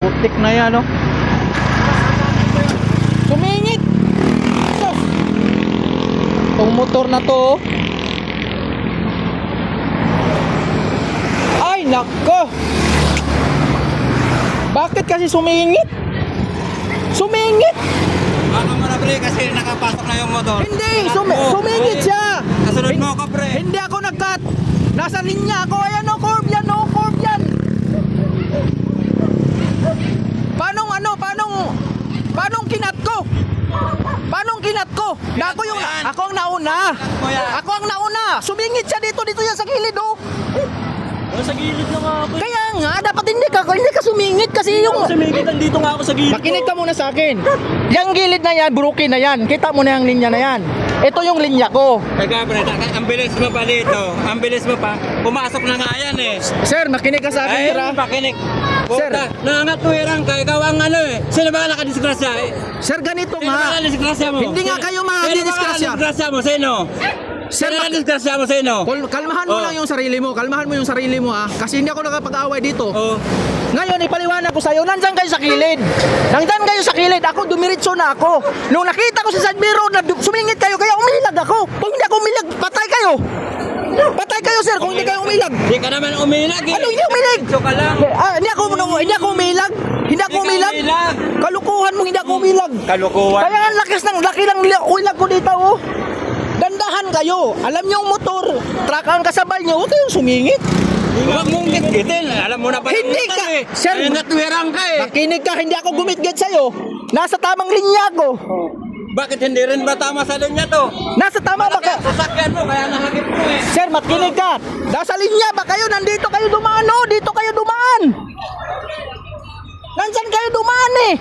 Putik na yan, no? Sumingit! Sus! Itong motor na to, oh. Ay, nako! Bakit kasi sumingit? Sumingit! Baka mo na pre kasi nakapasok na yung motor. Hindi! Sumingit siya! Kasunod mo ako pre. Hindi ako nag-cut! Nasa linya ako! Ayan, no, curve yan, no, curve yan! Paanong kinat ko? Paanong kinat ko? Na ako yung, ako ang nauna! Ako ang nauna! Sumingit siya dito yan sa gilid, oh! Sa gilid na nga ako. Kaya nga, dapat hindi ka sumingit kasi yung... Sumingit, nandito nga ako sa gilid. Makinig ka muna sa akin. Yung gilid na yan, broken na yan. Kita mo na yung linya na yan. Ito yung linya ko. Teka pre, ang bilis mo pa dito. Ang bilis mo pa. Pumasok na nga yan eh. Sir, makinig ka sa akin, Ay, sir, ha? pakinig. Sir. Puta, nangangatwirang ka. Ikaw ang ano eh. Sino ba nakadisgrasya eh? Sir, ganito Sino ba nga. nakadisgrasya mo? Hindi nga kayo makadisgrasya. Sino ba nakadisgrasya mo? Sino? Sir, Sino nakadisgrasya mo? Sino? Kalmahan mo Oh. lang yung sarili mo. Kalmahan mo yung sarili mo, ha? Kasi hindi ako nakapag-away dito. Oh. Ngayon, ipaliwanag ko sa'yo, nandyan kayo sa kilid. Nandyan kayo sa kilid. Ako, dumiritso na ako. Nung nakita ko sa side mirror na sumingit kayo, kaya umilag ako. Kung hindi ako umilag, patay kayo. Patay kayo, sir, kung hindi kayo umilag. Hindi ka naman umilag eh. Ano, hindi umilag? Diretso ka lang. Hindi ako umilag. Hindi ako umilag. Kalukuhan mo, hindi ako umilag. Kalukuhan. Kaya ang laki ng ulag ko dito, oh. Dandahan kayo. Alam niyo yung motor, truck ang kasabay niyo, huwag kayong sumingit. Huwag mong gitgitin. Alam mo na ba? Hindi ka. Sir, Ay, natwirang ka eh. makinig ka, hindi ako gumit-git sa'yo. Nasa tamang linya ko. Bakit hindi rin ba tama sa linya to? Nasa tama ba ka? Sasakyan mo, kaya nahagip mo eh. Sir, makinig ka. Nasa linya ba kayo? Nandito kayo dumaan, oh. Dito kayo dumaan. Nandyan kayo dumaan eh.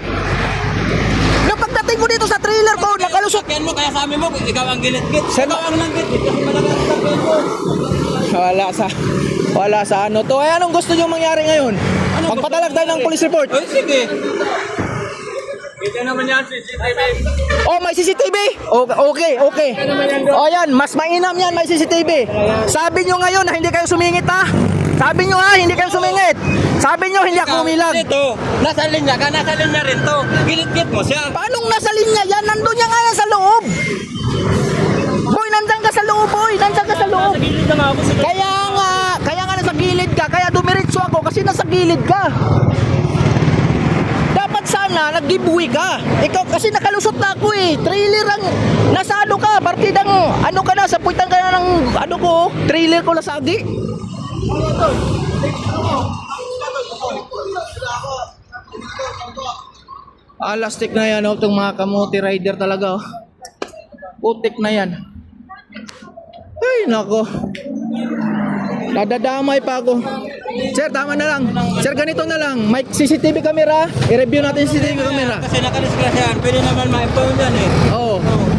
Nung pagdating ko dito sa trailer ko, nakalusot. Sasakyan mo, kaya sabi mo, ikaw ang ginit-git. Sir, Ikaw ang nanggit-git kasi malakas ang sasakyan mo. Wala sa ano to. Eh, anong gusto nyo mangyari ngayon? Magpatalag tayo ng police report. Ay, sige. Kita naman yan, CCTV. Oh, may CCTV? Okay. Oh, yan. Mas mainam yan, may CCTV. Sabi nyo ngayon na hindi kayo sumingit, ha? Sabi nyo, ha? Hindi kayo sumingit. Sabi nyo, hindi ako umilag. Ito, nasa linya ka, nasa linya rin to. Ginit-git mo siya. Paanong nasa linya yan? Nandun yan nga yan sa loob. Boy, nandyan ka sa loob, boy. Nandyan ka sa loob. Sa gilid na nga ako. Kaya nga nasa gilid ka. Kaya dumiritso ako kasi nasa gilid ka. Dapat sana nag-giveaway ka. Ikaw kasi nakalusot na ako eh. Trailer ang nasa ano ka. Partidang ano ka na. Sapuitan ka na ng ano ko. Trailer ko nasagi. Alastik na yan, oh, itong mga kamote rider talaga, oh. Putik na yan. Ay, nako. Nadadamay pa ako. Sir, tama na lang. Sir, ganito na lang. May CCTV camera. I-review natin yung CCTV camera. Kasi nakadisgrasyahan, pwede naman ma-impound yan eh. Oo.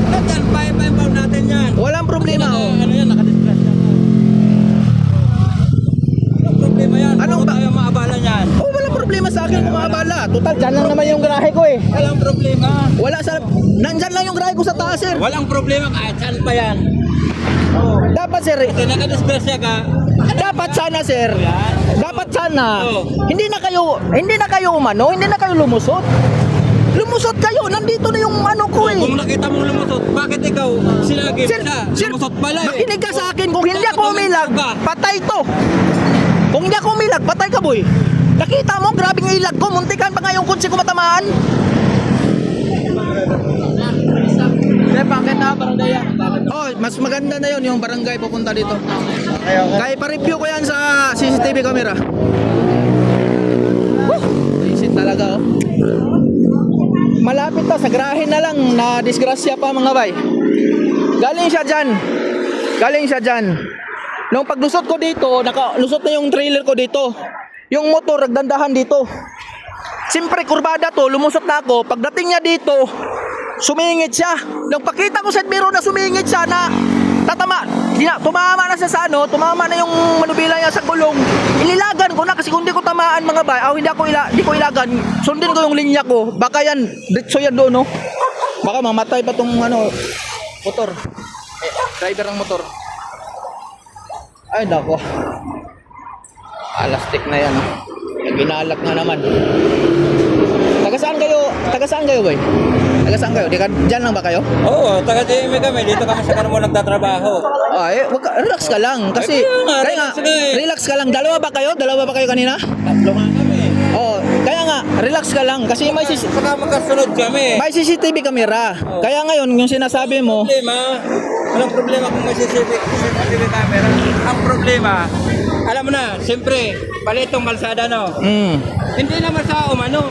Nandyan, pa-impound natin yan. Walang problema, oh. Ano yan, nakadisgrasyahan. Walang problema yan. Anong Huwag ba- tayo maabala yan. Oh, walang problema sa akin kung maabala. Total, dyan lang naman yung garahe ko eh. Walang problema. Wala sa... Nandyan lang yung garahe ko sa taas, sir. Walang problema kahit saan pa yan. Dapat, sir. Kasi nakadisgrasya ka. Dapat sana, sir. Dapat sana. Oo. Hindi na kayo umano, hindi na kayo lumusot. Lumusot kayo, nandito na yung ano ko eh. Kung nakita mong lumusot, bakit ikaw sinagip na? Lumusot pala eh. Makinig ka sa akin, kung hindi ako umilag, patay to. Kung hindi ako umilag, patay ka, boy. Nakita mo, grabing ilag ko, muntikan pa nga yung kutsi ko matamaan. Bakit na, barangay yan? Oh, mas maganda na yon yung barangay pupunta dito. Kaya pa-review ko yan sa CCTV camera. Visit talaga, oh. Malapit pa, sa grahe na lang, na disgrasya pa mga bay. Galing siya dyan. Nung paglusot ko dito, nakalusot na yung trailer ko dito. Yung motor, nagdandahan dito. Siyempre, kurbada to, lumusot na ako. Pagdating niya dito, sumingit siya. Nung pakita ko sa mirror na sumingit siya na tumama na siya sa ano, tumama na yung manubila niya sa gulong. Inilagan ko na kasi kung di ko tamaan mga bay, hindi ko ilagan, sundin ko yung linya ko. Baka yan, ditso yan doon, no? Baka mamatay pa tong ano, motor. Driver ng motor. Ay, nako. Alastik na yan. Binalat nga naman. Taga saan kayo, boy? Taga saan kayo? Diyan lang ba kayo? Oo, taga-GMA kami. Dito kami sa Carmo nagtatrabaho. Relax ka lang. Kasi, Ay, kaya nga, relax ka eh. relax ka lang. Dalawa ba kayo kanina? Tatlo nga kami. Kaya nga, relax ka lang. Kasi Saka magkasunod kami. may CCTV camera. Kaya ngayon, yung sinasabi mo, Walang problema kung may CCTV camera. Ang problema, alam mo na, siyempre, palitong kalsada, no? Hindi naman sa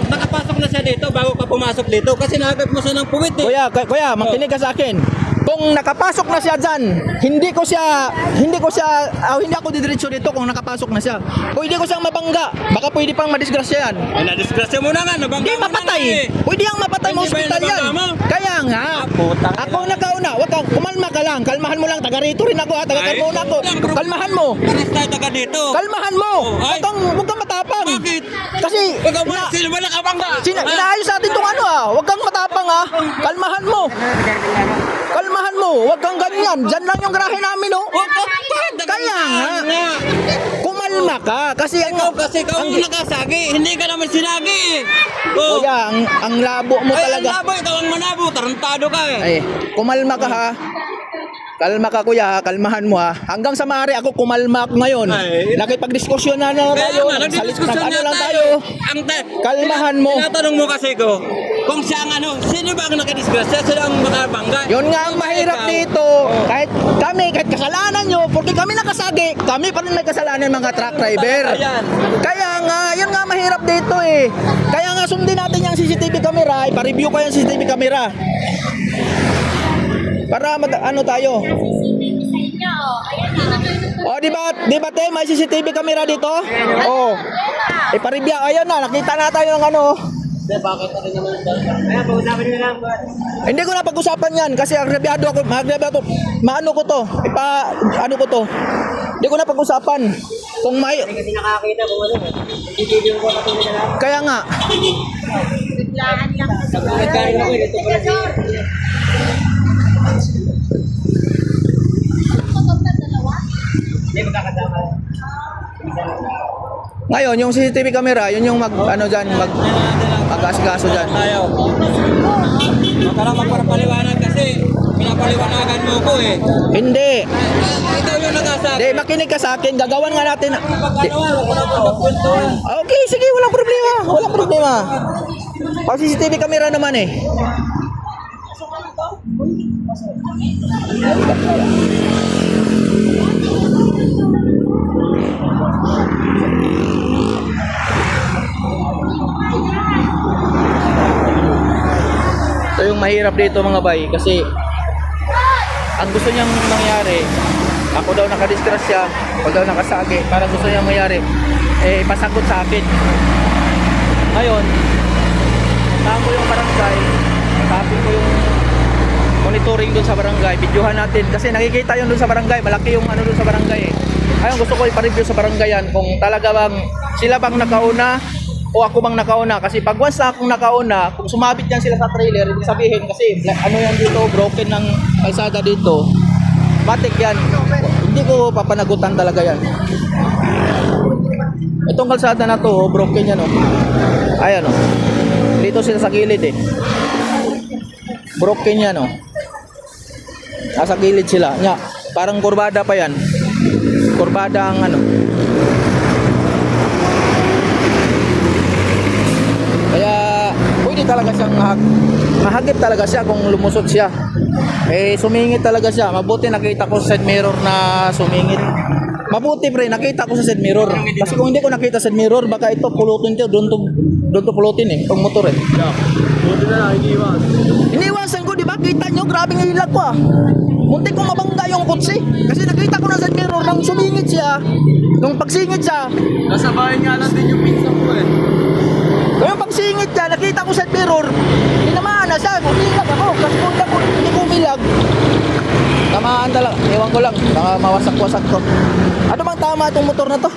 nakapasok na siya dito bago ka pumasok dito kasi nagagap mo siya ng puwit eh. Kuya, makinig ka sa akin. Kung nakapasok na siya dyan, hindi ako didiretso dito kung nakapasok na siya. Pwede ko siyang mabangga. Baka pwede pang madisgrasya yan. Ay, nadisgrasya mo na nga, nabangga Hindi mo na mapatay. nga eh. Pwede yang mapatay mo Hindi ba hospital yung yan. nabangga mo? Kaya nga, Putang ina. ako nakauna. Wag kang kumalma ka lang. Kalmahan mo lang. Taga rito rin ako ha. Taga Ay, Carmona ako. walang problema. Kalmahan mo. Pares tayo taga dito. Kalmahan mo. Oh, ay. Wag kang matapang. Bakit? Kasi Sino ba nakabangga? inaayos natin itong Wag kang matapang ha. Kalmahan mo. Kalmahan mo. Wag kang ganyan. Diyan lang yung garahe namin oh. Kaya nga. Kumalma ka. Kasi Ikaw ang nakasagi, hindi ka naman sinagi eh. Oh. Kuya, ang labo mo Ay, talaga. ang labo, ikaw ang manabo, tarantado ka eh. Ay, kumalma ka ha. Kalma ka kuya, ha? Kalmahan mo ha. Hanggang sa maaari ako kumalma ako ngayon. Ay. Nakipagdiskusyon na Kaya tayo. nga, nagdidiskusyon Ano na lang tayo. Kalmahan mo. Tinatanong mo kasi ko, kung siya ang sino ba ang nakadisgrasya? Sila ang makabangga? Yun nga ang mahirap Ikaw. dito. Kahit kasalanan nyo, porque kami nakasagi, kami pa rin may kasalanan mga truck driver. Ayan. Kaya nga, yun nga mahirap dito eh. Kaya nga sundin natin yung CCTV camera, ipa-review ko yung CCTV camera. Para tayo. Di ba te, may CCTV camera dito? Oh. Ipa-review, ayan na, nakita na tayo ng ano. Hindi ko na pag-usapan yan kasi agrebyado ako, maano ko to, Hindi ko na pag-usapan. Kung may Kasi nakakita kung video ko na lang. kaya nga, Biglaan lang. Nagkaroon ako dito pala. Hindi magkakasama. ngayon yung CCTV camera, yun yung mag-asikaso dyan. Tayo. Magkaroon magpapaliwanag kasi pinapaliwanagan mo ko eh. Hindi. Ikaw yung nakasabi. Hindi, makinig ka sa akin. Gagawan nga natin. Pagkalawa, wala pa magkwentuhan. Okay, sige, walang problema. Walang problema. Pag CCTV camera naman eh. Ito yung mahirap dito mga bay kasi ang gusto niyang mangyari, ako daw nakadisgrasya, ako daw nakasagi, parang gusto niyang mangyari, ipasagot sa akin. Ngayon, puntahan ko yung barangay, tapin ko yung monitoring doon sa barangay, videohan natin, kasi nakikita yun doon sa barangay, malaki yung ano doon sa barangay eh. Ngayon gusto ko ipa-review sa barangay yan, kung talaga bang, sila bang nakauna, o ako bang nakauna, kasi pag once na akong nakauna, kung sumabit yan sila sa trailer, ibig sabihin, kasi ano yan dito, broken ng kalsada dito, matik yan, hindi ko papanagutan talaga yan. Itong kalsada na to, broken yan oh. Ayan oh. Dito sila sa gilid eh. Broken yan oh. Nasa gilid sila. Nya, parang kurbada pa yan. Kurbada ang ano. Kaya pwede talaga siyang mahagip talaga siya kung lumusot siya. Sumingit talaga siya. Mabuti nakita ko sa side mirror na sumingit. Mabuti pre, nakita ko sa side mirror. Kasi kung hindi ko nakita sa side mirror, baka ito pulutin to, doon to pulutin eh, itong motor eh. Buti na lang, iniiwas. Iniwasan ko, di ba? Kita nyo, grabing ilag ko ah. Muntik kong mabangga yung kutsi. Kasi nakita ko na sa mirror nang sumingit siya. Nung pagsingit siya, Nasa bahay nga lang din yung pinsan ko eh. kaya pagsingit niya, nakita ko sa mirror, tinamaan na siya, umilag ako. Kasi kung hindi ko umilag, tamaan talaga. Ewan ko lang, baka mawasak-wasak to. Ano bang tama itong motor na to?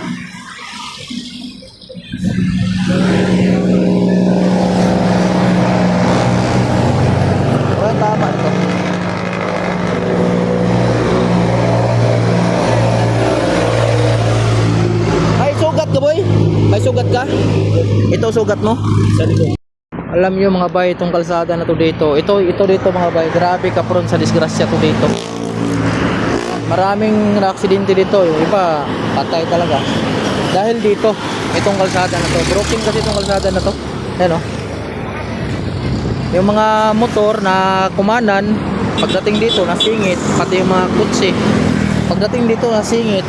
Walang tama ito. May sugat ka boy? May sugat ka? daw sugat mo? Sa likod. Alam niyo mga bay, itong kalsada na to dito. Ito dito mga bay, grabe ka prone sa disgrasya to dito. Maraming aksidente dito, yung iba patay talaga. Dahil dito, itong kalsada na to. Broken kasi itong kalsada na to. Ayan o. Yung mga motor na kumanan, pagdating dito nasingit, pati yung mga kutsi. Pagdating dito nasingit.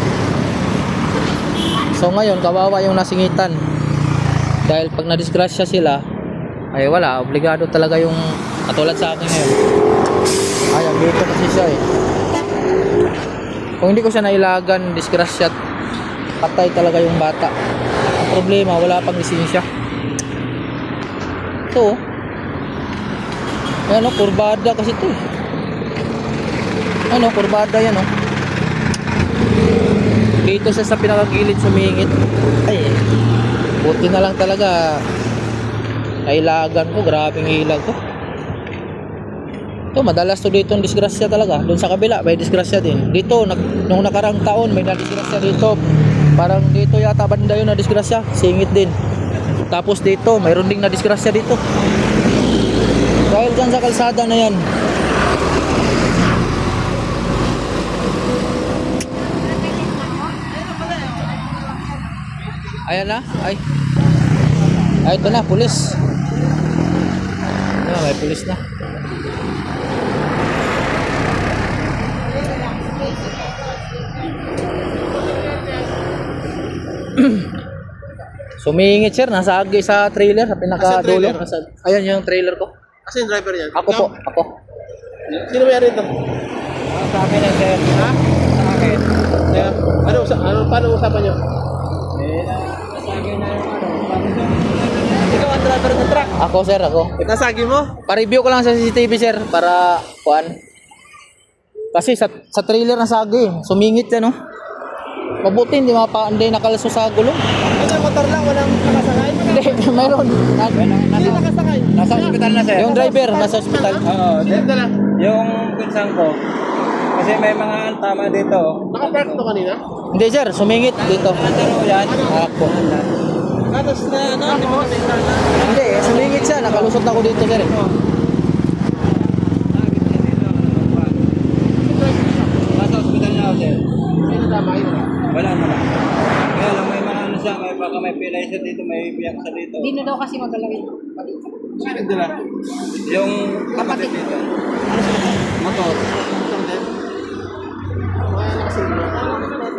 So ngayon, kawawa yung nasingitan. Dahil pag nadisgrasya sila, ay wala, obligado talaga yung katulad sa akin ngayon. Ayan, dito kasi siya eh. Kung hindi ko siya nailagan, disgrasya, patay talaga yung bata. Ang problema, wala pang lisensya. Ito, ayan o, kurbada kasi ito eh. Ano, kurbada yan o. Dito siya sa pinakagilid sumingit. Ay, buti na lang talaga nailagan ko, grabing ilag ko. Ito, madalas to dito ang disgrasya talaga. Doon sa kabila, may disgrasya din. Dito, nung nakarang taon, may nadisgrasya dito. Parang dito yata banda yun na disgrasya. Singit din. Tapos dito, mayroon ding nadisgrasya dito. Dahil dyan sa kalsada na yan. Ayan na, ay. Ay, ito na, pulis. May pulis na. Sumingit sir, nasa agi sa trailer, sa pinakadulo. Ayan yung trailer ko. Kasi yung driver yan. Ako po, ako. Sino may rito? Sa akin na sir. Ha? Sa akin. Paano usapan nyo? Sa akin na yung Ikaw ang driver ng truck. Ako sir, ako. Nasagi mo? Pa-review ko lang sa CCTV sir para kuan. Kasi sa trailer nasa agi, sumingit yan, no. Mabuti hindi nakalasyo sa gulong. Ano yung motor lang? Walang nakasakay? Hindi, mayroon. Hindi nakasakay. Nasa ospital na sir. Yung driver nasa ospital. Oo. Dito na. Yung pinsang ko. Kasi may mga tama dito. Nakapark to kanina? Hindi sir, sumingit dito. Ano yan? Ako. Tapos na hindi mo nakita na. Hindi, sumingit siya. Nakalusot ako dito sir. Nasa ospital na ako sir. Sino tama yun? Wala naman. Kaya lang may mga ano siya, may baka may pilay siya dito, may biyak siya dito. Hindi na daw kasi magalawin. Sino dila? Yung kapatid dito. Motor.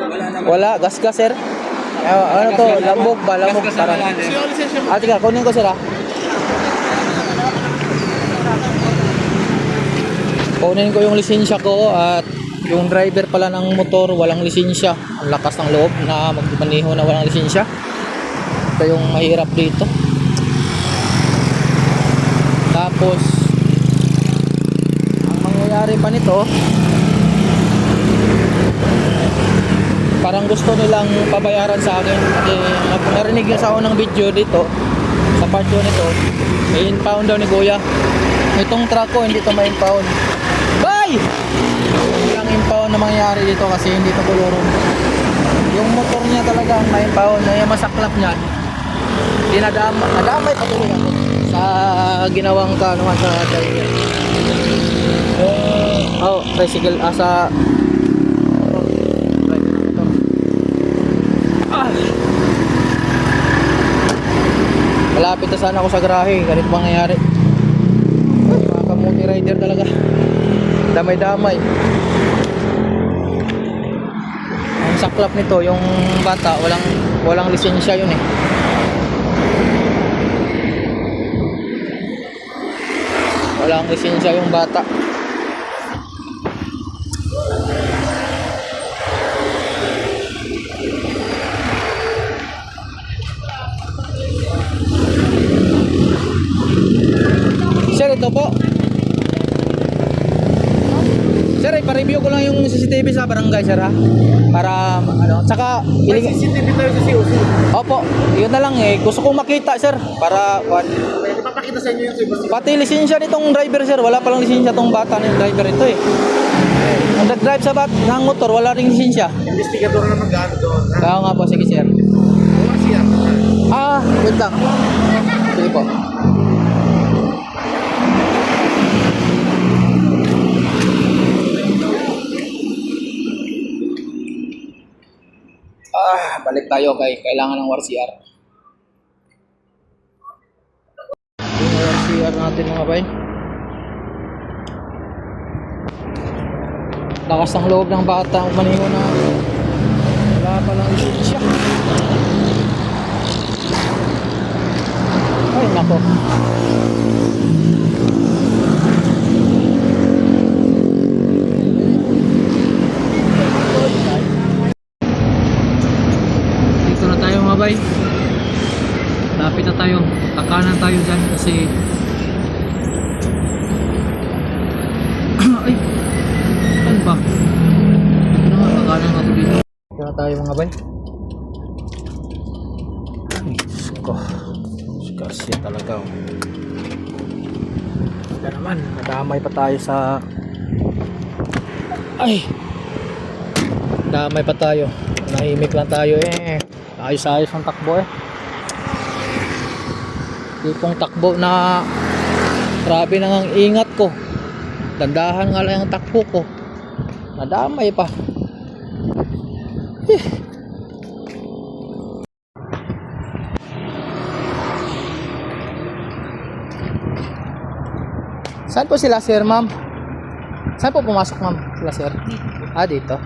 Wala naman. Wala, gas sir. Ano to, lambog ba? Lambog Gas ka sa parang. wala, sir. Sino ang lisensya mo? Tika, kunin ko sir ah. Kunin ko yung lisensya ko at yung driver pala ng motor walang lisensya. Ang lakas ng loob na magmaneho na walang lisensya. Ito yung mahirap dito. Tapos ang mangyayari pa nito, parang gusto nilang pabayaran sa akin kasi narinig yun sa unang video dito sa part 2 nito, may impound daw ni Kuya. Itong truck ko hindi to ma-impound. Bye! Walang impound na mangyayari dito kasi hindi to kulurong. Yung motor niya talaga ang ma-impound na yung masaklap niyan. Nadamay patuloy ako sa ginawang kanuhan sa driver. Tricycle sa malapit na sana ako sa garahe, ganito mangyayari. Mga kamuti rider talaga, damay-damay. Ang saklap nito, yung bata walang lisensya yun eh. Walang lisensya yung bata. Sir, ito po. Sir, ipa-review ko lang yung CCTV sa barangay, sir ha. Para, ano, tsaka, May CCTV tayo sa COC. opo, yun na lang eh. Gusto kong makita, sir. Para, May ipapakita sa inyo yung COC. pati lisensya nitong driver, sir. Wala palang lisensya tong bata ng driver ito eh. Ang nag-drive sa ng motor, wala ring lisensya. Investigador na mag-ano doon. Kaya nga po, sige, sir. Wala siya. Wait lang. Sige po. Balik tayo kay kailangan ng WRCR. Yung WRCR natin mga bay. Lakas ng loob ng bata ang maniho na wala palang lisensya. Ay nako. Dito na tayo mga bay. Lapit na tayo. Takanan tayo dyan kasi ay ano ba? Ano nga, takanan na ito dito. Dito na tayo mga bay. Ay, Diyos ko. Disgrasya talaga. Wala naman, nadamay pa tayo sa ay damay pa tayo. Nahimik lang tayo eh. Ayos-ayos ang takbo eh. Tipong takbo na grabe nang ang ingat ko. Dandahan nga lang ang takbo ko. Nadamay pa. Saan po sila sir ma'am? Saan po pumasok ma'am sila sir? Ah dito.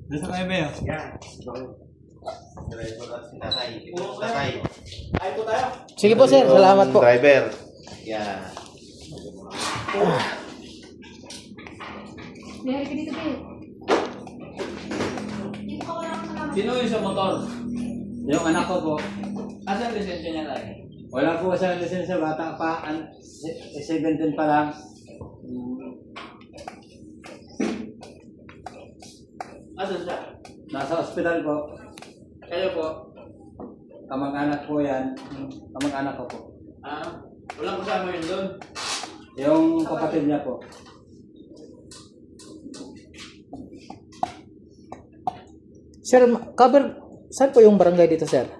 Dito tayo ba yun? Sige po sir, salamat po. Driver. Yeah. Sino yung sa motor? Yung anak ko po. Asan lisensya niya tayo? Wala po sa lisensya, bata pa. 17 pa lang. Asan siya? Nasa ospital po. Kayo po? Kamag-anak po yan. Kamag-anak ko po. Ah, walang kasama yun doon? Yung kapatid niya po. Sir, cover saan po yung barangay dito sir?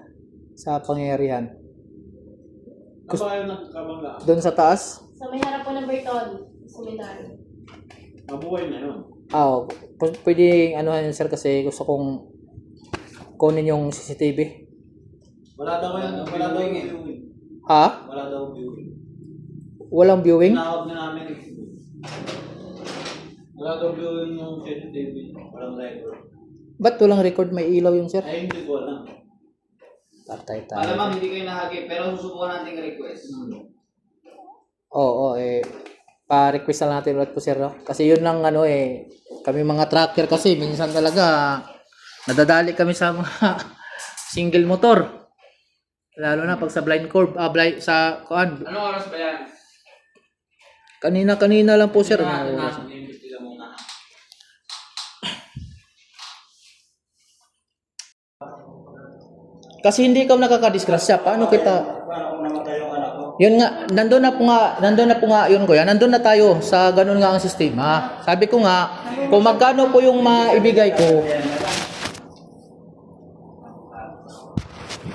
Sa pangyayarihan? Ano ba yung nagkabangga? Doon sa taas? Sa may harap po ng Berton, sementaryo. Mabuhay na yun. Ah, pwede ano yun sir kasi gusto kong kunin yung CCTV. Wala daw yung viewing. Ha? Wala daw viewing. Walang viewing? Tinawag na namin. Wala daw viewing yung CCTV. Walang record. Ba't walang record? May ilaw yung sir? Ay, hindi ko alam. Tatay tayo. Alamang hindi kayo nahagi, pero susubukan natin request. Oo, pa-request na natin ulit po sir, no? Kasi yun lang ano kami mga tracker kasi minsan talaga nadadali kami sa mga single motor. Lalo na pag sa blind curve, sa kuan. Anong oras ba yan? Kanina lang po sir. Kasi hindi ikaw nakakadisgrasya. Paano kita? Paano kung namatay yung anak ko? Yun nga, nandun na po nga yun kuya. Nandun na tayo sa ganun nga ang sistema. Sabi ko nga, kung magkano po yung maibigay ko,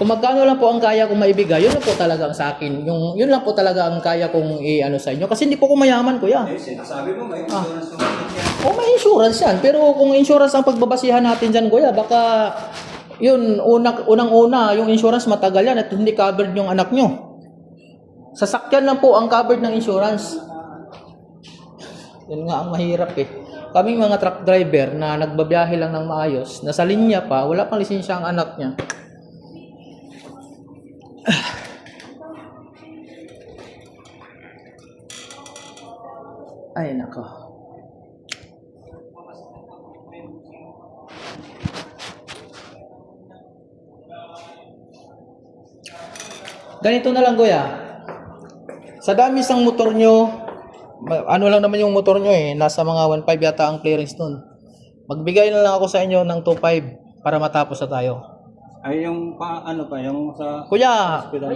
kung magkano lang po ang kaya kong maibigay, yun lang po talaga ang sa akin. Yun lang po talaga ang kaya kong i-ano sa inyo. Kasi hindi po ko mayaman kuya. Sinasabi mo, may insurance yung yan. O may insurance yan. Pero kung insurance ang pagbabasihan natin dyan kuya, baka yun, unang-una, yung insurance matagal yan at hindi covered yung anak nyo. Sasakyan lang po ang covered ng insurance. Yun nga ang mahirap Kaming mga truck driver na nagbabiyahe lang ng maayos, nasa linya pa, wala pang lisensya ang anak niya. Ay nako. Ganito na lang kuya. Sa dami ng motor nyo, ano lang naman yung motor nyo eh, nasa mga 1.5 yata ang clearance nun. Magbigay na lang ako sa inyo ng 2.5 para matapos na tayo. Ay, yung ano pa, yung sa Kuya, hospital.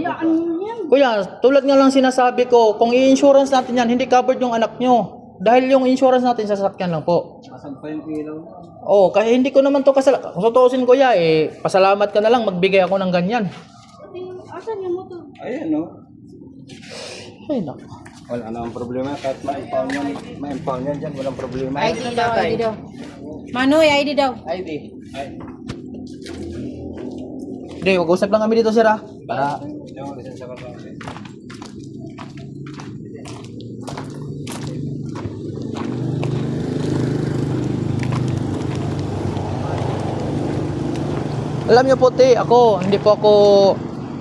kuya, tulad nga lang sinasabi ko, kung i-insurance natin yan, hindi covered yung anak nyo. Dahil yung insurance natin sa sasakyan lang po. Asag pa yung ilaw. Oo, kaya hindi ko naman to kung tutuusin kuya eh, pasalamat ka na lang, magbigay ako ng ganyan. Asan yung motor? Ayan, no? Ay, naku. Wala namang problema. Kahit ma-impound yan dyan, walang problema. ID daw, ID daw. Manoy, ID daw. ID. Ay, Hindi, mag-usap lang kami dito, sir ha. Para, yung lisensya ko lang. alam niyo po, te, hindi po ako,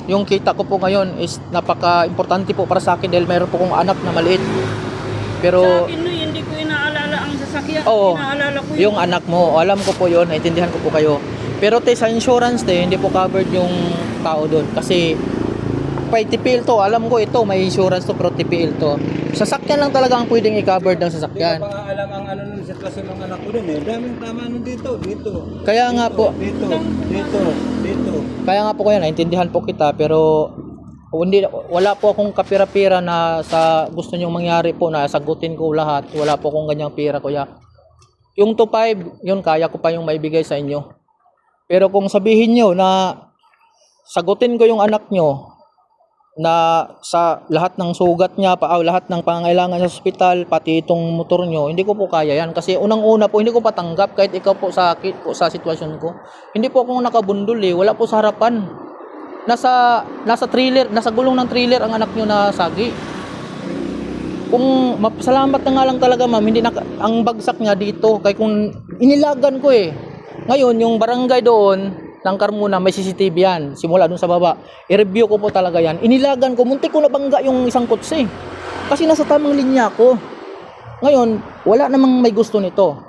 yung kita ko po ngayon is napaka-importante po para sa akin dahil mayroon po kong anak na maliit. Pero, Sa akin, Noy, hindi ko inaalala ang sasakyan. Oo. Inaalala ko yung anak mo, alam ko po yun, naintindihan ko po kayo. Pero te, sa insurance te, hindi po covered yung tao doon. Kasi, pay TPL to, alam ko ito, may insurance to, pero TPL to. Sasakyan lang talaga ang pwedeng i-cover ng Hindi ko sasakyan. pa nga alam ang ano nun, sitwasyon ng anak ko dun eh. Daming tama nun dito. Kaya nga po, Dito. kaya nga po kuya, naintindihan po kita, pero wala po akong kapira-pira na sa gusto nyong mangyari po na sagutin ko lahat. Wala po akong ganyang pira kuya. Yung 2.5, yun kaya ko pa yung maibigay sa inyo. Pero kung sabihin nyo na sagutin ko yung anak nyo na sa lahat ng sugat niya, lahat ng pangangailangan sa ospital, pati itong motor nyo, hindi ko po kaya yan. Kasi unang-una po, hindi ko patanggap kahit ikaw po sakit po sa sitwasyon ko. Hindi po ako nakabundol eh, wala po sa harapan. Nasa trailer, nasa gulong ng trailer ang anak nyo na sagi. Kung salamat na nga lang talaga ma'am, hindi ang bagsak niya dito, kaya kung inilagan ko eh. Ngayon, yung barangay doon, ng Carmona, may CCTV yan, simula doon sa baba. I-review ko po talaga yan. Inilagan ko, muntik ko nabangga yung isang kotse. Kasi nasa tamang linya ko. Ngayon, wala namang may gusto nito.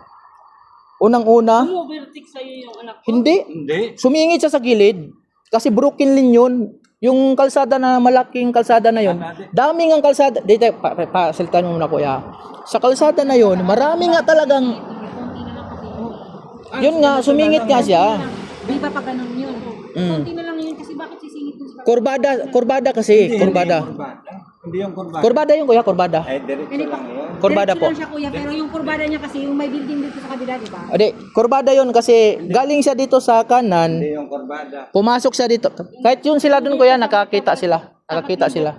Unang-una, Overtake sa'yo yung anak ko. hindi. Hindi. Sumingit siya sa gilid. Kasi broken lane yun. Yung kalsada na malaking kalsada na yun, daming ang kalsada. Dito, pasiltan mo muna kuya. Sa kalsada na yun, marami nga talagang, yun nga, sumingit nga siya. Di ba pa ganun yun? Mm. Konti na lang yun kasi bakit sisingit dun sa Kurbada kasi, kurbada. Hindi yung kurbada. Kurbada yun kuya, kurbada. Ay, diretso lang yun. Kurbada Diretso po. lang siya kuya, pero yung kurbada niya kasi yung may building dito sa kabila, di ba? Ade, kurbada yun kasi galing siya dito sa kanan, Hindi yung kurbada. pumasok siya dito. Kahit yun sila dun kuya, nakakita sila. Nakakita sila.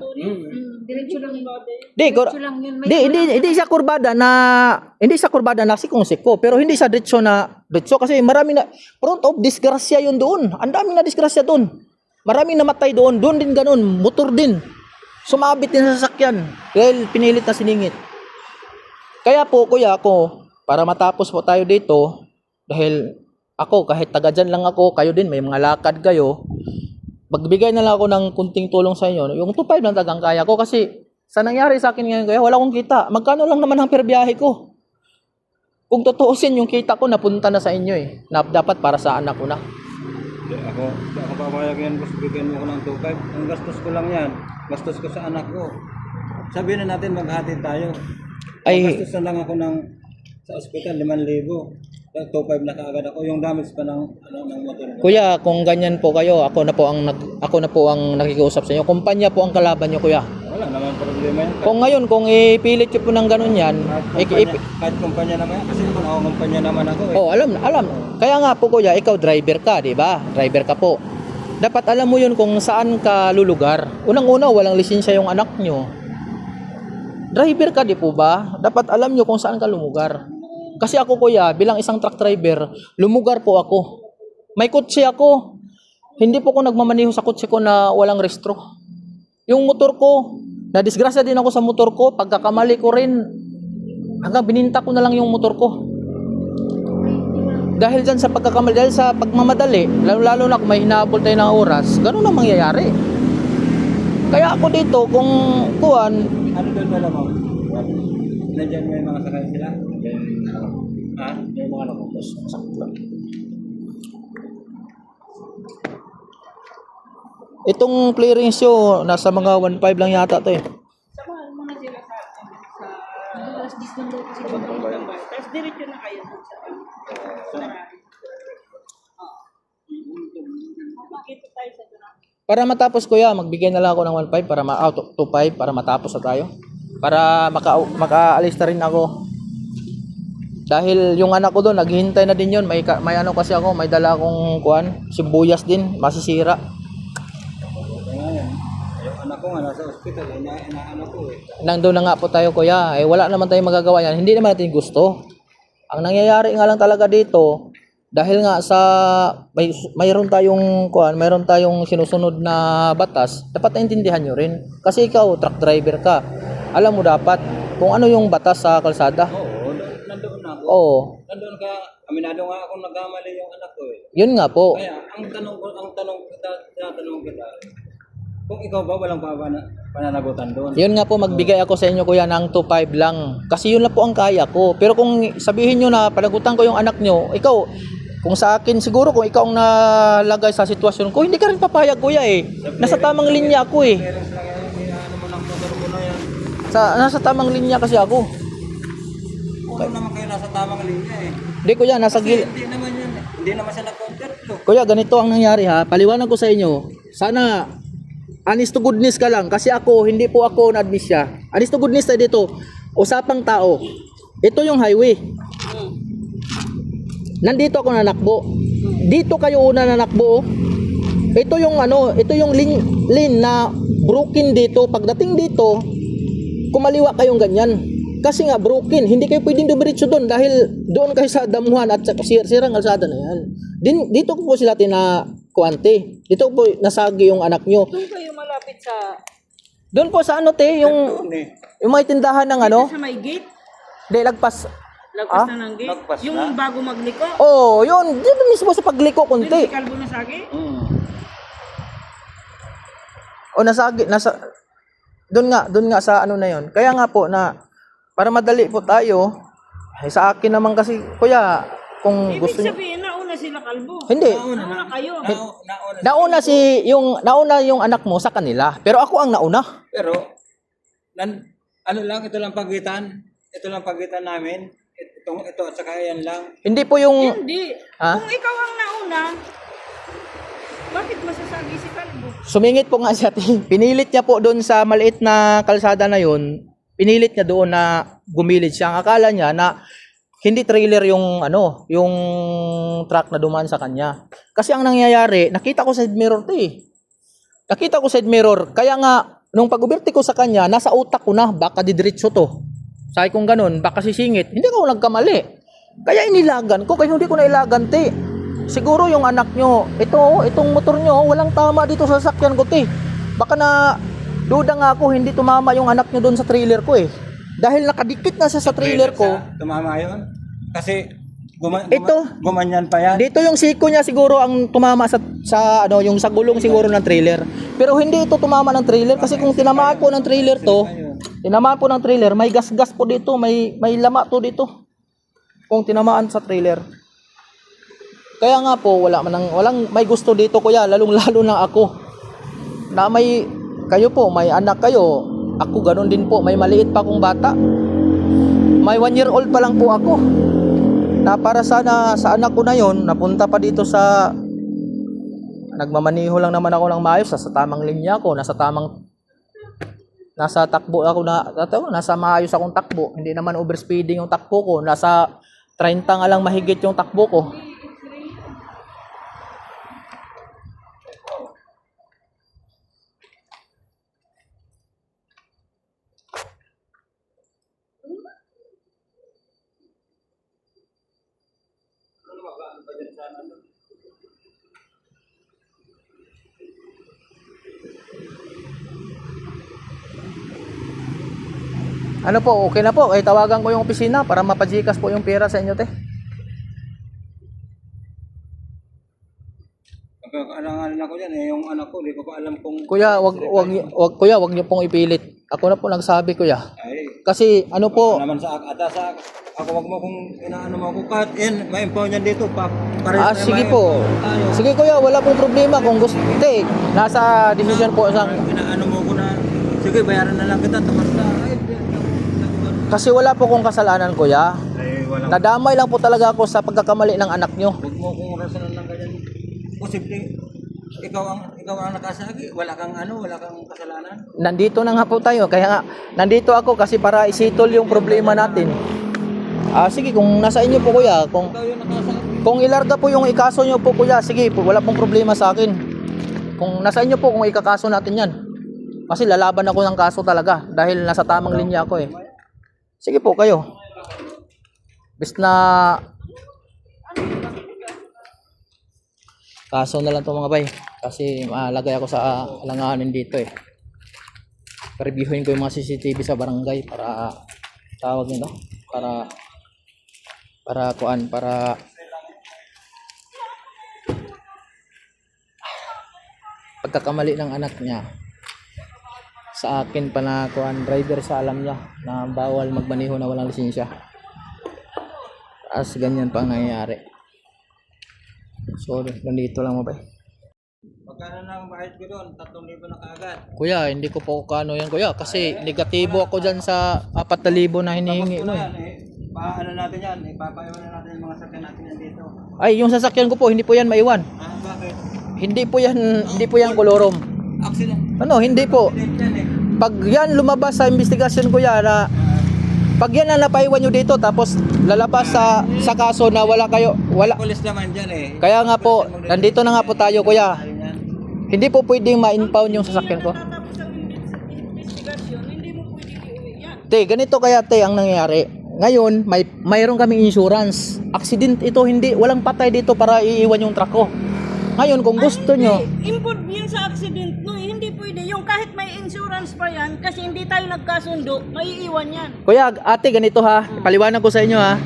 Diretso lang yun. Di, lang yun. hindi siya kurbada na sikong-siko, pero hindi siya diretso kasi marami na front of disgrasya yun doon. Ang dami na disgrasya doon. Maraming namatay doon. Doon din ganun, motor din. Sumabit din sa sasakyan dahil pinilit na siningit. Kaya po kuya ako, para matapos po tayo dito, dahil ako kahit taga dyan lang ako, kayo din may mga lakad kayo, magbigay na lang ako ng kunting tulong sa inyo. Yung 2.5 lang tagang kaya ko kasi sa nangyari sa akin ngayon kaya wala akong kita. Magkano lang naman ang perbiyahe ko? Kung tutuusin yung kita ko napunta na sa inyo eh. Na dapat para sa anak ko na. Hindi ako papayag yan, boss. Bigyan mo ko ng 2.5. Ang gastos ko lang yan. Gastos ko sa anak ko. Sabihin na natin maghatid tayo. Ay, Gastos na lang ako sa ospital, 5,000. 2.5 na kaagad ako. Yung damage pa ng motor ko. kuya, kung ganyan po kayo, ako na po ang nakikiusap sa inyo. Kumpanya po ang kalaban niyo, kuya. Wala naman problema yan. Kung ngayon, kung ipilit niyo po ng ganun yan, Kahit kumpanya naman yan. Kasi kung ako kumpanya naman ako eh. oh, alam. Kaya nga po kuya, ikaw driver ka, di ba? Driver ka po. Dapat alam mo yun kung saan ka lulugar. Unang-una, walang lisensya yung anak nyo. Driver ka, di po ba? Dapat alam nyo kung saan ka lumugar. Kasi ako kuya, bilang isang truck driver, lumugar po ako. May kotse ako. Hindi po ako nagmamaneho sa kotse ko na walang restro. Yung motor ko, nadisgrasya din ako sa motor ko. Pagkakamali ko rin, hanggang bininta ko na lang yung motor ko. Dahil dyan sa pagkakamali, dahil sa pagmamadali, lalo na kung may hinahabol tayo ng oras, ganun ang mangyayari. Kaya ako dito, kung kuhan, Ano doon wala mo? Nandiyan may mga sakay sila? Ha? may mga nakapos. Itong clearance nyo, nasa mga 1.5 lang yata to eh. Alas 10 lang daw kasi doon. Tapos diretso na kayo dun sa Makita tayo sa Durang. Para matapos kuya, magbigay na lang ako ng 1.5 para 2.5 para matapos na tayo. Para makaalis na rin ako. Dahil yung anak ko doon, naghihintay na din yun. May ano kasi ako, may dala akong sibuyas din, masisira. Yung anak ko nga nasa ospital, inaano ko eh. Nandun na nga po tayo kuya. Wala naman tayong magagawa yan. Hindi naman natin gusto. Ang nangyayari nga lang talaga dito, dahil nga sa mayroon tayong sinusunod na batas, dapat naintindihan nyo rin. Kasi ikaw, truck driver ka. Alam mo dapat kung ano yung batas sa kalsada. Oo, nandoon na ako. Oo. Nandoon ka, aminado nga ako nagkamali yung anak ko eh. Yun nga po. Kaya, tinatanong kita, kung ikaw ba walang pananagutan doon? Yun nga po, magbigay ako sa inyo kuya ng 2.5 lang. Kasi yun lang po ang kaya ko. Pero kung sabihin nyo na panagutan ko yung anak nyo, ikaw, kung sa akin siguro kung ikaw ang nalagay sa sitwasyon ko, hindi ka rin papayag kuya eh. Nasa tamang linya ako eh. Parents lang yan, ano mo ng motor mo na yan. Nasa tamang linya kasi ako. Oo naman kayo nasa tamang linya eh. Hindi kuya, nasa Hindi naman yan, hindi naman siya nag-counterflow. Kuya, ganito ang nangyari ha. Paliwanag ko sa inyo. Sana honest to goodness ka lang kasi ako, hindi po ako na-admit siya. Honest to goodness tayo dito. Usapang tao. Ito yung highway. Nandito ako nanakbo. Dito kayo una nanakbo. Ito yung lane na broken dito. Pagdating dito, kumaliwa kayong ganyan. Kasi nga broken, hindi kayo pwedeng dumiretso doon dahil doon kayo sa damuhan at sirang kalsada na yan. Dito ko po sila kuante. Dito po nasagi yung anak nyo. Doon kayo malapit sa Doon po sa yung may tindahan ng sa may gate. Di lagpas. Lagpas na ng gate. Lagpas Yung na? bago magliko. Oh, yun. Dito mismo sa pagliko Doon kunti. si Calvo Nasagi. O doon nga sa ano na yon. Kaya nga po na para madali po tayo, sa akin naman kasi kuya, kung Ibig gusto niyo. sabihin, nauna sila Calvo. Hindi. Nauna kayo. Nauna yung anak mo sa kanila. Pero ako ang nauna. Pero, ano lang, ito lang pagitan. Ito lang pagitan namin. Ito at saka yan lang. Hindi po yung Hindi. Ha? Kung ikaw ang nauna, bakit masasagi si Calvo? sumingit po nga siya. Pinilit niya po doon sa maliit na kalsada na yon. Pinilit niya doon na gumilid siya. Ang akala niya na hindi trailer yung yung truck na dumaan sa kanya. Kasi ang nangyayari, nakita ko sa side mirror 'to eh. Nakita ko sa side mirror. Kaya nga nung pag-uberte ko sa kanya, nasa utak ko na baka didiretso to. Sabi kong ganun, baka sisingit. Hindi ko nagkamali. Kaya inilagan ko, kaya hindi ko nailagan te. Siguro yung anak nyo, itong motor nyo, walang tama dito sa sasakyan ko te. Baka na duda nga ako, hindi tumama yung anak nyo doon sa trailer ko eh. Dahil nakadikit na siya sa trailer ko. Tumama yun. Kasi, Ito. gumanyan pa yan. Dito yung siko niya siguro ang tumama sa yung sa gulong siguro ng trailer. Pero hindi ito tumama ng trailer kasi kung tinamaan po ng trailer to, may gas-gas po dito, may lama to dito. Kung tinamaan sa trailer. Kaya nga po walang may gusto dito kuya, lalong-lalo na ako. Na kayo po, may anak kayo. Ako ganun din po, may maliit pa akong bata. May 1-year-old pa lang po ako. Na para sana sa anak ko na yon, napunta pa dito sa nagmamaniho lang naman ako ng maayos, sa tamang linya ko, nasa takbo ako nasa maayos akong takbo, hindi naman overspeeding yung takbo ko, nasa 30 nga lang mahigit yung takbo ko. Ano po, okay na po. Tawagan ko yung opisina para mapajikas po yung pera sa inyo, te. Alang-alang ako dyan yung anak ko, di ko pa alam kung... Kuya, wag niyo pong ipilit. Ako na po nagsabi, kuya. Ay, Kasi ano po, naman sa ako wag mo kung inaano mo ako kahit yan, may impound yan dito pa. sige po. Sige kuya, wala pong problema kung gusto. Te, nasa decision po sa Inaano mo ko na, sige bayaran na lang kita, tapos na. Ay, Kasi wala po kong kasalanan, kuya. Ay, walang... Nadamay lang po talaga ako sa pagkakamali ng anak nyo. Huwag mo kong rasonan ng ganyan. Posible, ikaw ang nakasagi. Wala kang kasalanan. Nandito na nga po tayo. Kaya nga, nandito ako kasi para isitol yung problema natin. Sige, kung nasa inyo po, kuya. Ikaw yung nakasagi. Kung ilarga po yung ikaso nyo po, kuya, sige po, wala pong problema sa akin. Kung nasa inyo po, kung ikakaso natin yan. Kasi lalaban ako ng kaso talaga dahil nasa tamang linya ako eh. Sige po kayo. Bis na kaso na lang to mga bay. Kasi malagay ako sa alanganin dito eh. Reviewin ko yung mga CCTV sa barangay para tawag nito. Para pagkakamali ng anak niya sa akin pa na driver sa alam niya na bawal magmaneho na walang lisensya. As ganyan pa ang nangyayari. So, nandito lang mo ba? Magkano na ang bayad ko doon? 3,000 na kaagad. Kuya, hindi ko po kano yan kuya kasi negatibo ako dyan sa 4,000 na hinihingi mo. Yan, paano natin yan? Ipapaiwan na natin yung mga sakyan natin yan dito. Ay, yung sasakyan ko po hindi po yan maiwan. Bakit? Hindi po yan kolorom. Accident. Ano, hindi po. Accident yan Pag yan lumabas sa investigasyon kuya na pag yan na napaiwan nyo dito tapos lalabas sa kaso na wala. Police naman dyan Kaya nga po, nandito na nga po tayo kuya. Hindi po pwedeng ma-impound yung sasakyan ko. Tapos ang investigasyon, hindi mo pwedeng iuwi yan. Te, ganito kaya te ang nangyayari. Ngayon, mayroon kaming insurance. Accident ito, walang patay dito para iiwan yung truck ko. Ngayon, kung gusto nyo, Involved yan sa accident no, hindi pwede. Yung kahit may insurance pa yan, kasi hindi tayo nagkasundo, maiiwan yan. kuya, ate, ganito ha. Ipaliwanag ko sa inyo ha.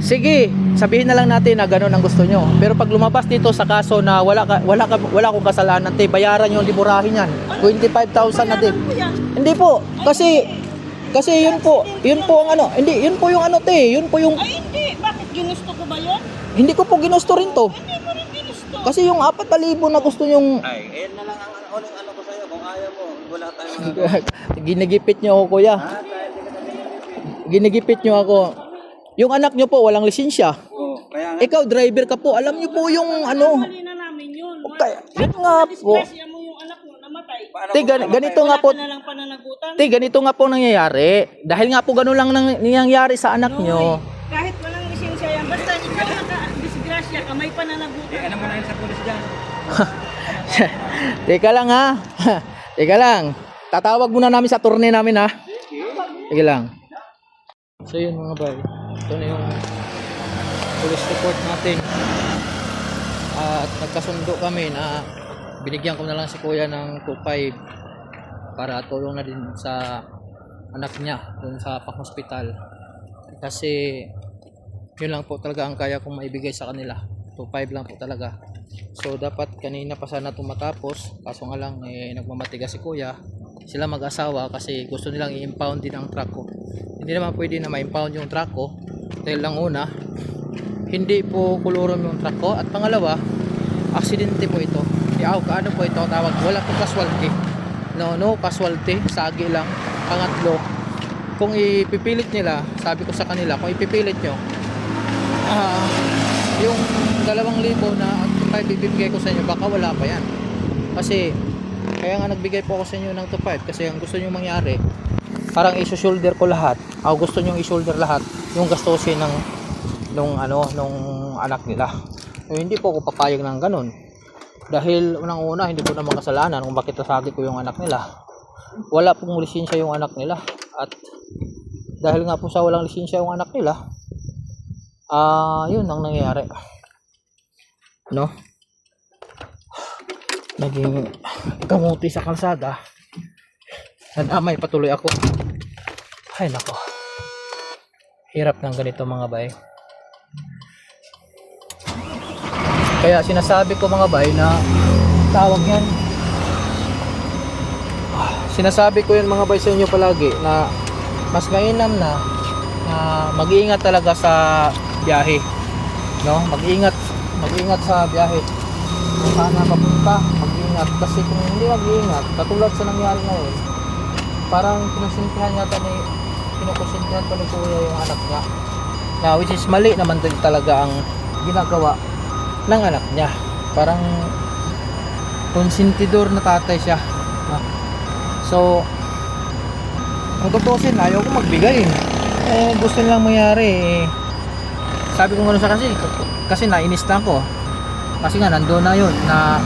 Sige, sabihin na lang natin na gano'n ang gusto nyo. Pero pag lumabas dito sa kaso na wala akong kasalanan, te, bayaran nyo, liburahin yan. 25,000 na te. Bayaran mo yan. Hindi po, kasi yun po ang ano, hindi, yun po yung ano te, yun po yung, Ay hindi, bakit ginusto ko ba yun? hindi ko po ginusto rin to. Hindi mo rin ginusto. Kasi yung 4,000 na gusto nyong, Ay, na lang ang ano ko sa'yo. Kung ayaw mo, wala tayong ginigipit nyo ako kuya. Ginigipit nyo ako. Yung anak nyo po, walang lisensya. Kaya nga, Ikaw, driver ka po. Alam nyo po yung ano. Mali na namin yun. Kaya, yun nga po. Disgrasya mo yung anak mo, namatay. Te, ganito nga po. Wala ka na lang pananagutan. Te, ganito nga po nangyayari. Dahil nga po ganun lang nangyayari sa anak nyo. Kahit walang lisensya yan, basta ikaw naka-disgrasya ka, may pananagutan. ano mo na yun sa pulis dyan? Teka lang ha. Teka lang. Tatawag muna namin sa turne namin ha. Teka lang. So yun mga bay. Ito na yung police report natin. At nagkasundo kami na binigyan ko na lang si kuya ng 2,500 para tulong na din sa anak niya dun sa pang-hospital. Kasi yun lang po talaga ang kaya kong maibigay sa kanila. 2,500 lang po talaga. So dapat kanina pa sana tumatapos, kaso nga lang nagmamatigas si kuya. Sila mag-asawa kasi gusto nilang i-impound din ang truck ko. Hindi naman pwede na ma-impound yung truck ko dahil lang una, hindi po kolorom yung truck ko, at pangalawa, aksidente po ito. Ano po ito tawag, wala po casualty. No casualty, sagi lang. Pangatlo, kung ipipilit nila, sabi ko sa kanila, kung ipipilit nyo, yung 2,000 na ibibigay ko sa inyo, baka wala pa yan. Kasi kaya nga nagbigay po ako sa inyo ng 2,500 kasi ang gusto nyo mangyari, parang iso-shoulder ko lahat. Gusto nyo i-shoulder lahat yung gastusin nung anak nila. So, hindi po ako papayag ng ganun. Dahil unang-una, hindi ko naman kasalanan kung bakit nasagi ko yung anak nila. Wala pong lisensya yung anak nila. At dahil nga po sa walang lisensya yung anak nila, yun ang nangyayari. No? Naging kamuti sa kalsada. Nadamay patuloy ako. Ay nako. Hirap ng ganito mga bay. Kaya sinasabi ko mga bay na tawag yan. Sinasabi ko yan mga bay sa inyo palagi na mas mainam na mag-iingat talaga sa biyahe. No? Mag-iingat sa biyahe. Kung saan na papunta, mag-iingat. Kasi kung hindi mag-iingat, katulad sa nangyari ngayon, parang kinusintihan yata tinatanto ni kuya yung anak niya. Na which is mali naman din talaga ang ginagawa ng anak niya. Parang konsentidor na tatay siya. No? So, ang tutusin, ayaw ko magbigay. Gusto nilang mangyari. Sabi ko gano'n sa kasi nainis na ako. Kasi nga, nandoon na yun. Na,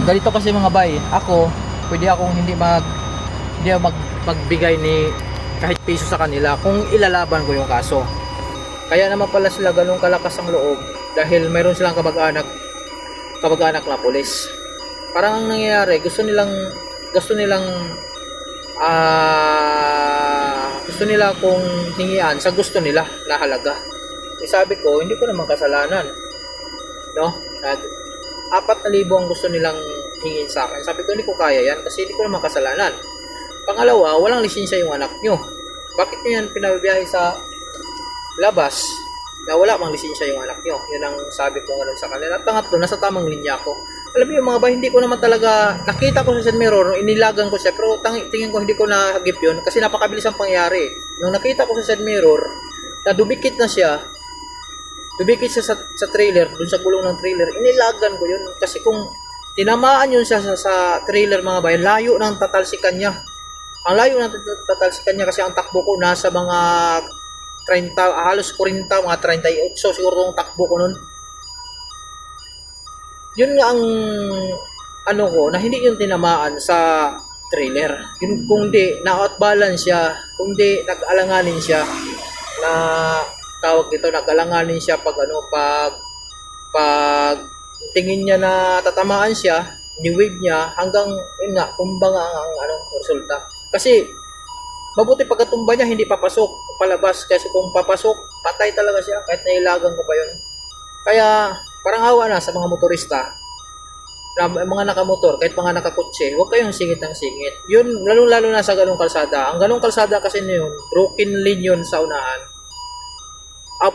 ganito kasi mga bay, ako, pwede akong hindi ako magbigay ni kahit piso sa kanila kung ilalaban ko yung kaso. Kaya naman pala sila ganun kalakas ang loob dahil mayroon silang kamag-anak na pulis. Parang ang nangyayari, gusto nila kung hingian sa gusto nila na halaga. Sabi ko, hindi ko naman kasalanan. No? 4,000 ang gusto nilang hingin sa akin. Sabi ko, hindi ko kaya yan kasi hindi ko naman kasalanan. Pangalawa, walang lisensya yung anak nyo. Bakit nyo yan pinabibiyahe sa labas na wala mang lisensya yung anak nyo? Yun ang sabi ko ngayon sa kanila. At pangatlo, nasa tamang linya ko. Alam niyo mga ba, hindi ko naman talaga nakita ko sa San Mirror, inilagan ko siya, pero tingin ko hindi ko nahagip yun kasi napakabilis ang pangyari. Nung nakita ko sa San Mirror, na dumikit siya sa trailer, dun sa gulong ng trailer, inilagan ko yun kasi kung tinamaan yun siya sa trailer mga bayan, layo ng tatalsikan niya. Ang layo ng tatalsikan niya kasi ang takbo ko nasa mga 30, halos 40, mga 38 siguro yung takbo ko nun. Yun nga ang ko, na hindi yung tinamaan sa trailer. Yun, kung di, na-outbalance siya, kung di, nag-alanganin siya, na tawag dito, nag-alanganin siya pag tingin niya na tatamaan siya, ni-wave niya, hanggang, yun nga, tumba nga ang resulta. Kasi, mabuti pagkatumba niya, hindi papasok, palabas, kasi kung papasok, patay talaga siya, kahit nailagan ko pa yun. Kaya, parang hawa na sa mga motorista, mga nakamotor, kahit mga nakakotse, huwag kayong singit ng singit. Yun, lalo na sa ganung kalsada. Ang ganung kalsada kasi yun, broken lane yun sa unahan.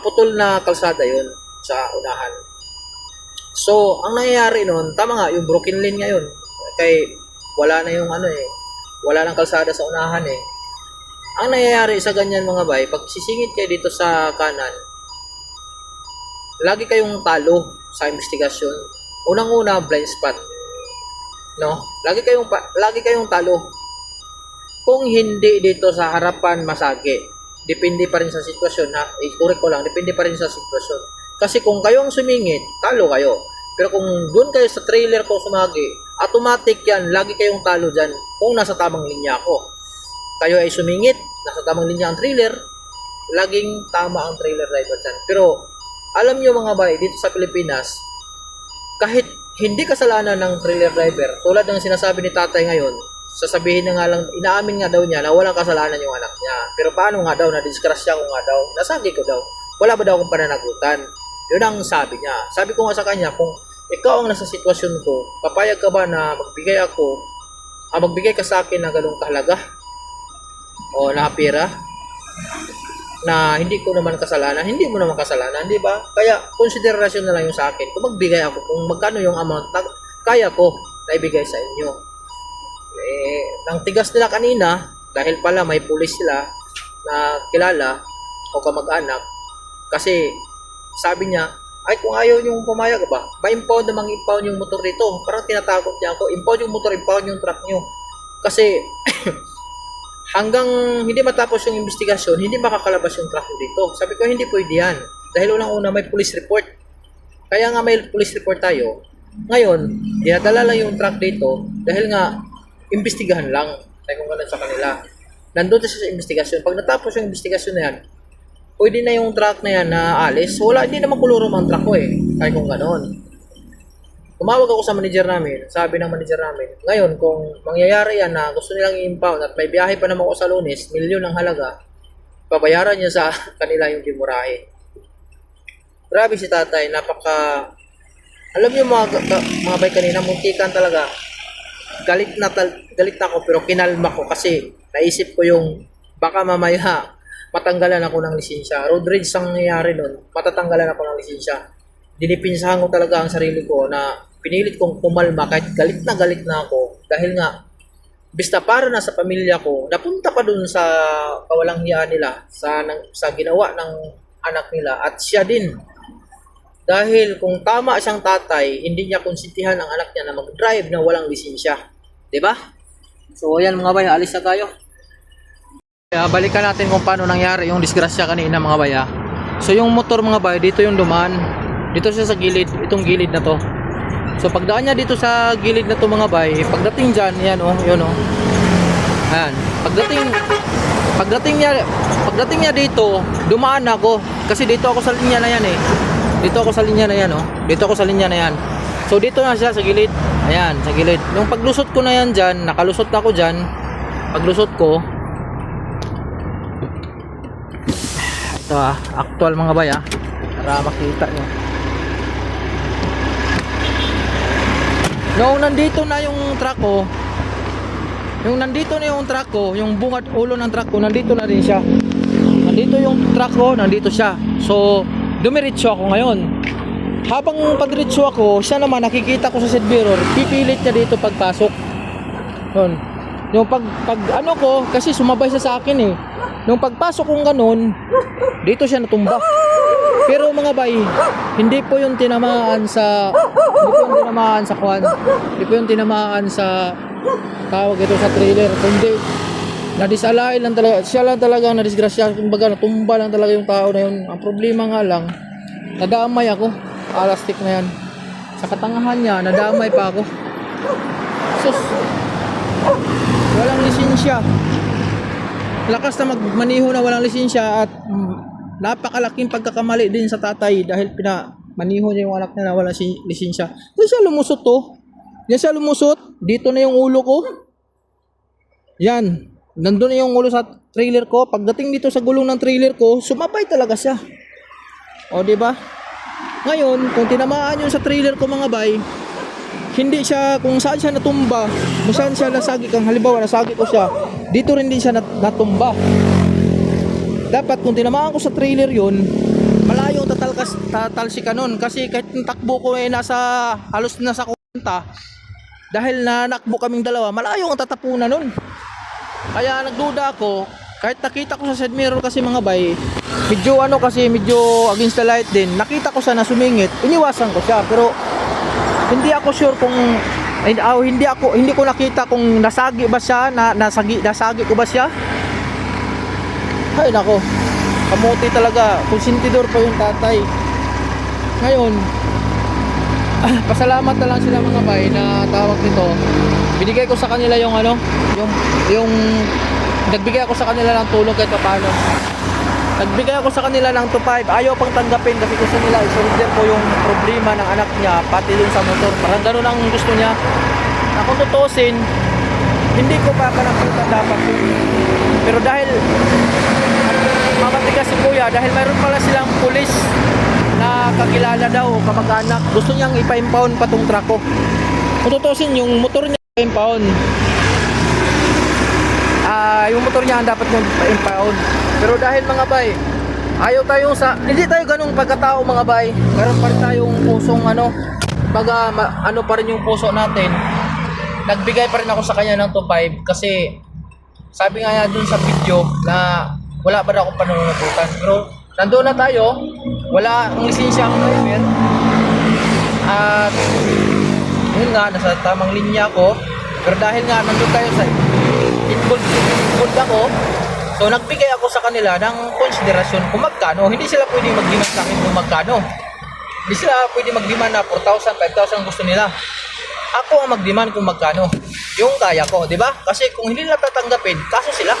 Putol na kalsada yun sa unahan. So, ang nangyayari nun, tama nga, yung broken lane ngayon, kay wala na yung wala nang kalsada sa unahan eh. Ang nangyayari sa ganyan mga bay, pag sisingit kayo dito sa kanan, lagi kayong talo sa investigasyon. Unang-una, blind spot. No? Lagi kayong talo. Kung hindi dito sa harapan masagi, depende pa rin sa sitwasyon ha. I-correct ko lang, depende pa rin sa sitwasyon. Kasi kung kayong sumingit, talo kayo. Pero kung doon kayo sa trailer ko sumagi, automatic yan, lagi kayong talo dyan kung nasa tamang linya ko. Kayo ay sumingit, nasa tamang linya ang trailer, laging tama ang trailer driver dyan. Pero alam nyo mga bay, dito sa Pilipinas, kahit hindi kasalanan ng trailer driver, tulad ng sinasabi ni tatay ngayon, sasabihin na nga lang, inaamin nga daw niya na walang kasalanan yung anak niya. Pero paano nga daw, na-disgrasya ko nga daw, nasagi ko daw, wala ba daw akong pananagutan? Yun ang sabi niya. Sabi ko nga sa kanya, kung ikaw ang nasa sitwasyon ko, papayag ka ba na magbigay ka sa akin ng ganung kahalaga? O na pera? Na hindi ko naman kasalanan, hindi mo naman kasalanan, di ba? Kaya konsiderasyon na lang yung sa akin. Kung magbigay ako, kung magkano yung amount na kaya ko na ibigay sa inyo. Ang tigas nila kanina, dahil pala may pulis sila na kilala o kamag-anak, kasi sabi niya, ay kung ayaw niyong pumayag ba, ma-impound na mang-impound yung motor dito. Parang tinatakot niya ako, impound yung motor, impound yung truck niyo. Kasi hanggang hindi matapos yung investigasyon, hindi makakalabas yung truck dito. Sabi ko, hindi pwede yan. Dahil unang-una may police report. Kaya nga may police report tayo. Ngayon, dinadala lang yung truck dito dahil nga, investigahan lang. Sabi ko ganun sa kanila. Nandun sa investigasyon. Pag natapos yung investigasyon na yan, pwede na yung truck na yan na alis. Wala, hindi naman kulurom ang truck ko eh. Sabi ko ganun. Tumawag ako sa manager namin, sabi ng manager namin, ngayon kung mangyayari yan na gusto nilang i-impound at may biyahe pa naman ako sa Lunes, milyon ang halaga, babayaran niya sa kanila yung dimurahe. Grabe si tatay, alam niyo mga bay kanina, muntikan talaga. Galit na ako pero kinalma ko kasi naisip ko yung baka mamaya matanggalan ako ng lisensya. Road rage ang nangyayari nun, matatanggalan ako ng lisensya. Dinipinsahan ko talaga ang sarili ko na pinilit kong pumalma kahit galit na ako dahil nga basta para na sa pamilya ko, napunta pa dun sa kawalang hiya nila, sa ginawa ng anak nila, at siya din. Dahil kung tama siyang tatay, hindi niya konsintihan ang anak niya na mag-drive na walang lisensya. 'Di ba? So ayan mga bay, alis na tayo. Balikan natin kung paano nangyari yung disgrasya kanina mga bay. So yung motor mga bay, dito yung dumaan. Dito siya sa gilid, itong gilid na to. So pagdaan niya dito sa gilid na to mga bay, pagdating diyan, yan oh, yun oh. Ayan, pagdating niya dito, dumaan ako kasi dito ako sa linya na yan eh. Dito ako sa linya na yan oh. Dito ako sa linya na yan. So dito na siya sa gilid. Ayan, sa gilid. Nung paglusot ko na yan diyan, nakalusot na ako diyan. Paglusot ko, ito actual mga bay para makita nyo. Noong nandito na yung truck ko, yung bungad ulo ng truck ko, nandito na rin siya. Nandito yung truck ko, nandito siya. So dumiretso ako ngayon. Habang pagdiretso ako, siya naman nakikita ko sa side mirror, pipilit niya dito pagpasok. Yun. Yung pag ano ko, kasi sumabay siya sa akin eh. Nung pagpasok kong ganun, dito siya natumba. Pero mga bay, hindi po yung tinamaan sa kwan. Hindi po yung tinamaan sa tawag ito sa trailer, kundi nadisalain lang talaga. Siya lang talaga ang nadisgrasya. Kumbaga natumba lang talaga yung tao na yun. Ang problema nga lang, nadamay ako. Alastik na yan. Sa katangahan niya, nadamay pa ako. Sus, walang lisensya. Lakas na magmaniho na walang lisensya at napakalaking pagkakamali din sa tatay dahil pinamaniho niya yung anak niya na walang lisensya. Diyan siya lumusot to. Diyan siya lumusot. Dito na yung ulo ko. Yan. Nandun na yung ulo sa trailer ko. Pagdating dito sa gulong ng trailer ko, sumabay talaga siya. O, diba? Ngayon, kung tinamaan yun sa trailer ko mga bay, hindi siya, kung saan siya natumba, kung saan siya nasagi, kang halimbawa nasagi ko siya, dito rin din siya natumba. Dapat kung tinamaan ko sa trailer yun, malayo tatalsika nun. Kasi kahit yung takbo ko ay halos nasa 40, dahil nanakbo kaming dalawa, malayo ang tatapunan nun. Kaya nagduda ako, kahit nakita ko sa side mirror kasi mga bay, medyo against the light din, nakita ko siya na sumingit, iniwasan ko siya, pero hindi ako sure kung hindi ko nakita kung nasagi ba siya, nasagi ko ba siya. Ay nako, kamuti talaga, konsentidor pa yung tatay. Ngayon, pasalamat na lang sila mga bay na tawag nito. Binigay ko sa kanila yung nagbigay ako sa kanila ng tulong kahit paano. Nagbigay ako sa kanila ng 2.5. Ayaw pang tanggapin kasi gusto nila i-surrender ko yung problema ng anak niya pati dun sa motor. Parang gano'n ang gusto niya. Na kung tutusin, hindi ko pa nakita dapat. Pero dahil mamatigas si kuya, dahil mayroon pala silang pulis na kakilala daw, kamag-anak, gusto niyang ipa-impound pa tong truck ko. Kung tutusin, yung motor niya ipa-impound. Yung motor niya ang dapat niyang ipa-impound. Pero dahil mga bay, hindi tayo ganung pagkatao mga bay. Meron pa rin tayong pusong ano pa rin yung puso natin. Nagbigay pa rin ako sa kanya ng 2.5 kasi sabi nga niya dun sa video na wala pa akong panunungkutan. Pero nandoon na tayo, wala ang lisensya ang driver. At yun nga, nasa tamang linya ako. Pero dahil nga nandoon tayo sa involved ako, so nagbigay ako sa kanila ng konsiderasyon kung magkano. Hindi sila pwedeng mag-demand sa akin kung magkano. Hindi sila pwedeng mag-demand na 4,000, 5,000 gusto nila. Ako ang mag-demand kung magkano. Yung kaya ko, di ba? Kasi kung hindi nila tatanggapin, kaso sila.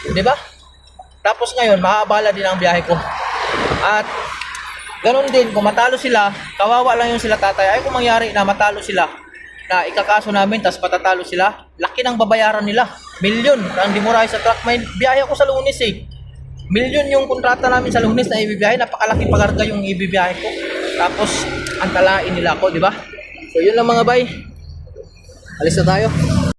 Di ba? Tapos ngayon, mahabala din ang biyahe ko. At ganun din, kung matalo sila, kawawa lang yung sila tatay. Ay kung mangyari na matalo sila, na ikakaso namin, tas patatalo sila, laki ng babayaran nila. Milyon ang dimurahe sa truck. May biyahe ako sa Lunes eh. Milyon yung kontrata namin sa Lunes na ibibiyahe. Napakalaki pagarga yung ibibiyahe ko. Tapos, antalain nila ako, di ba? So, yun lang mga bay. Alis na tayo.